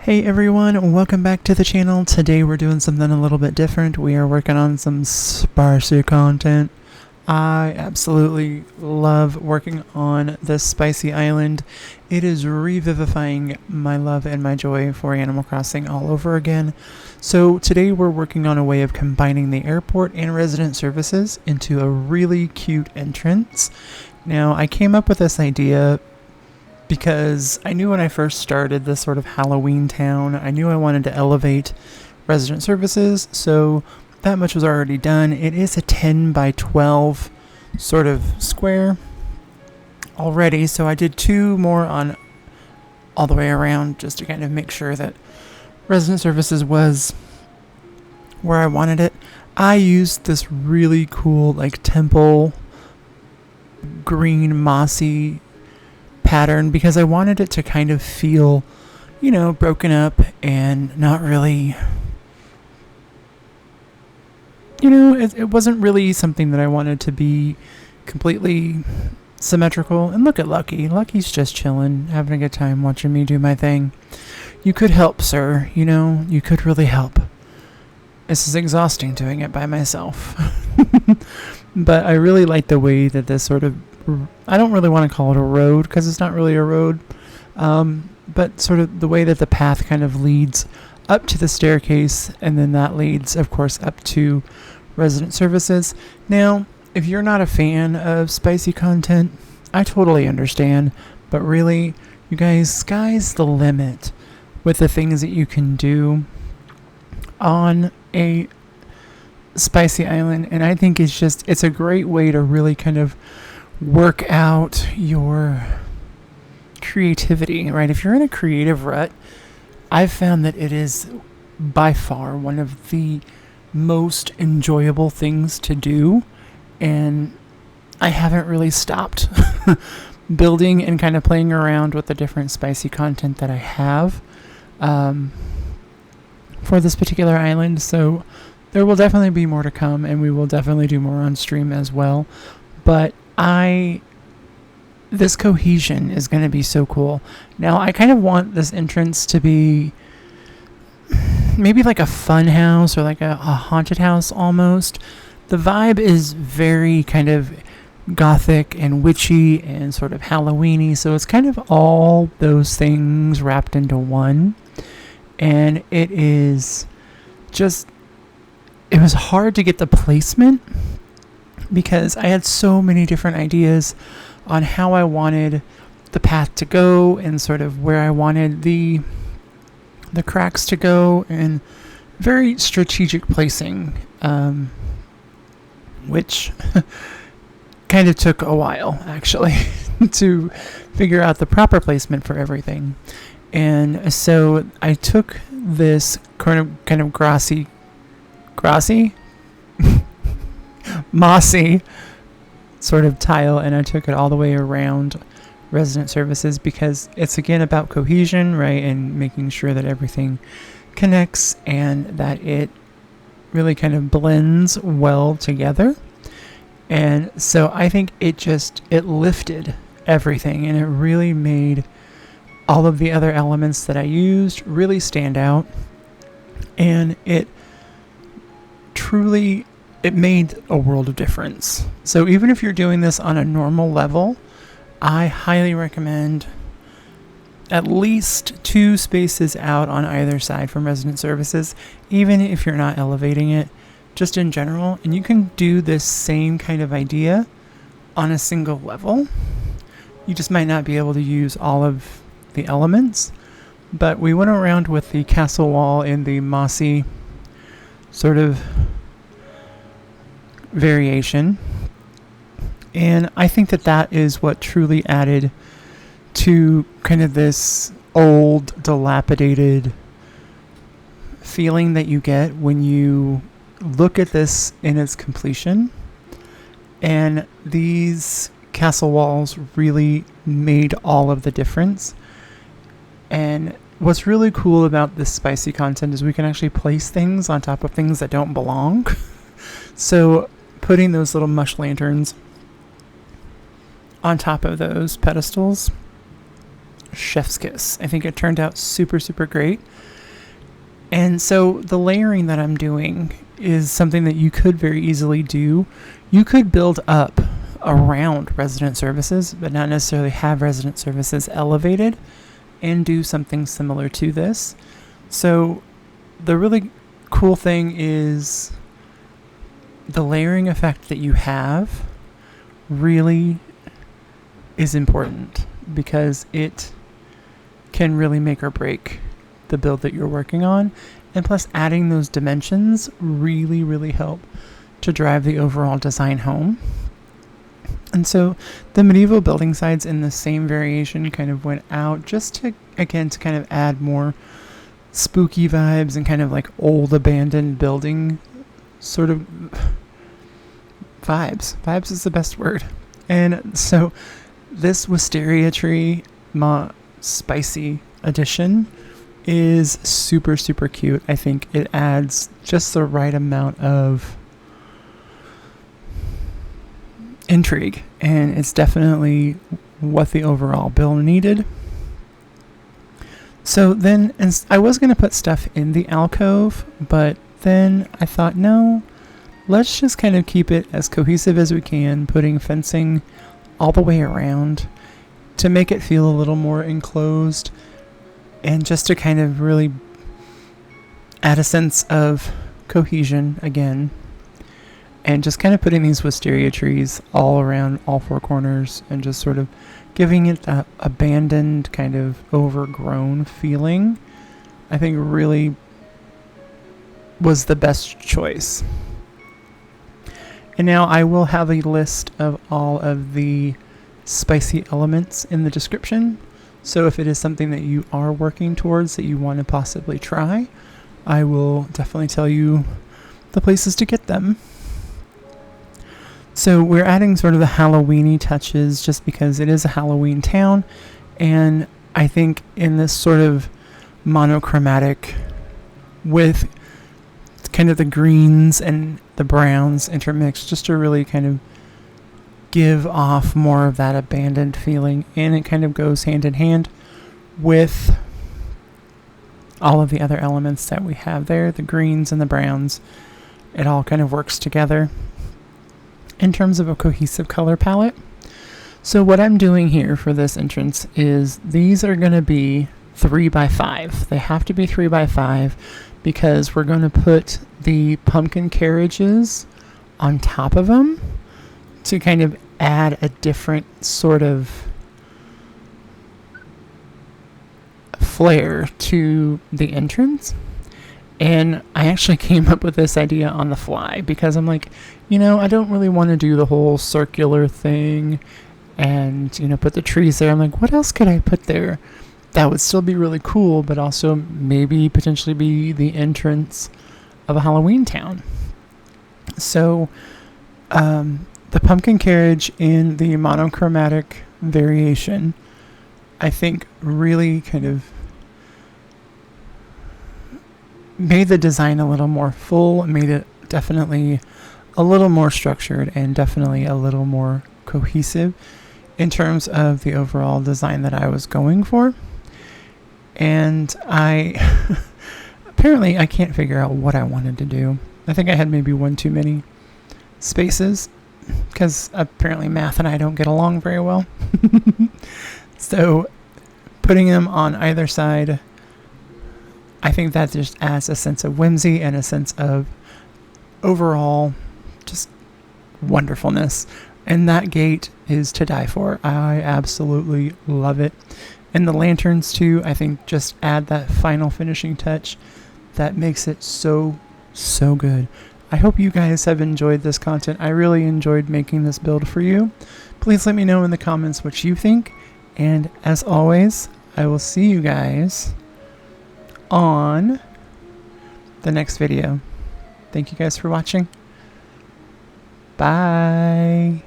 Hey everyone, welcome back to the channel. Today we're doing something a little bit different. We are working on some spicy content. I absolutely love working on this spicy island. It is revivifying my love and my joy for Animal Crossing all over again. So today we're working on a way of combining the airport and resident services into a really cute entrance. Now I came up with this idea because I knew when I first started this sort of Halloween town, I knew I wanted to elevate resident services, so that much was already done. It is a 10 by 12 sort of square already, so I did two more on all the way around just to kind of make sure that resident services was where I wanted it. I used this really cool like temple green mossy pattern because I wanted it to kind of feel, you know, broken up and not really, you know, it wasn't really something that I wanted to be completely symmetrical. And look at Lucky. Lucky's just chilling, having a good time watching me do my thing. You could help, sir. You know, you could really help. This is exhausting doing it by myself. But I really like the way that this sort of, I don't really want to call it a road because it's not really a road, but sort of the way that the path kind of leads up to the staircase, and then that leads, of course, up to resident services. Now, if you're not a fan of spicy content, I totally understand, but really, you guys, sky's the limit with the things that you can do on a spicy island, and I think it's a great way to really kind of work out your creativity, right? If you're in a creative rut, I've found that it is by far one of the most enjoyable things to do, and I haven't really stopped building and kind of playing around with the different spicy content that I have for this particular island. So there will definitely be more to come, and we will definitely do more on stream as well. But this cohesion is going to be so cool. Now, I kind of want this entrance to be maybe like a fun house or like a haunted house almost. The vibe is very kind of gothic and witchy and sort of Halloweeny, so it's kind of all those things wrapped into one. And it was hard to get the placement because I had so many different ideas on how I wanted the path to go and sort of where I wanted the cracks to go, and very strategic placing, which kind of took a while actually to figure out the proper placement for everything. And so I took this kind of grassy mossy sort of tile, and I took it all the way around resident services because it's again about cohesion, right, and making sure that everything connects and that it really kind of blends well together. And so I think it lifted everything, and it really made all of the other elements that I used really stand out, and it made a world of difference. So even if you're doing this on a normal level, I highly recommend at least 2 spaces out on either side from resident services, even if you're not elevating it, just in general. And you can do this same kind of idea on a single level. You just might not be able to use all of the elements, but we went around with the castle wall in the mossy sort of variation, and I think that is what truly added to kind of this old dilapidated feeling that you get when you look at this in its completion. And these castle walls really made all of the difference. And what's really cool about this spicy content is we can actually place things on top of things that don't belong. So putting those little mush lanterns on top of those pedestals chef's kiss. I think it turned out super, super great. And so the layering that I'm doing is something that you could very easily do. You could build up around resident services, but not necessarily have resident services elevated, and do something similar to this. So the really cool thing is the layering effect that you have really is important, because it can really make or break the build that you're working on. And plus, adding those dimensions really, really help to drive the overall design home. And so the medieval building sides in the same variation kind of went out just to, again, to kind of add more spooky vibes and kind of like old abandoned building sort of vibes. Vibes is the best word. And so this wisteria tree spicy edition is super, super cute. I think it adds just the right amount of intrigue, and it's definitely what the overall build needed. So then, I was going to put stuff in the alcove, but then I thought, no, let's just kind of keep it as cohesive as we can, putting fencing all the way around to make it feel a little more enclosed, and just to kind of really add a sense of cohesion again. And just kind of putting these wisteria trees all around all four corners and just sort of giving it that abandoned, kind of overgrown feeling, I think really was the best choice. And now I will have a list of all of the spicy elements in the description. So if it is something that you are working towards that you want to possibly try, I will definitely tell you the places to get them. So we're adding sort of the Halloween-y touches just because it is a Halloween town, and I think in this sort of monochromatic with kind of the greens and the browns intermixed, just to really kind of give off more of that abandoned feeling, and it kind of goes hand in hand with all of the other elements that we have there, the greens and the browns. It all kind of works together in terms of a cohesive color palette. So what I'm doing here for this entrance is these are going to be 3x5. They have to be 3x5 because we're going to put the pumpkin carriages on top of them to kind of add a different sort of flair to the entrance. And I actually came up with this idea on the fly because I'm like, I don't really want to do the whole circular thing and, put the trees there. I'm like, what else could I put there that would still be really cool, but also maybe potentially be the entrance of a Halloween town? So, the pumpkin carriage in the monochromatic variation, I think really kind of made the design a little more full, made it definitely a little more structured and definitely a little more cohesive in terms of the overall design that I was going for. And apparently I can't figure out what I wanted to do. I think I had maybe one too many spaces because apparently math and I don't get along very well. So putting them on either side, I think that just adds a sense of whimsy and a sense of overall just wonderfulness. And that gate is to die for. I absolutely love it. And the lanterns too, I think just add that final finishing touch that makes it so, so good. I hope you guys have enjoyed this content. I really enjoyed making this build for you. Please let me know in the comments what you think. And as always, I will see you guys on the next video. Thank you guys for watching. Bye.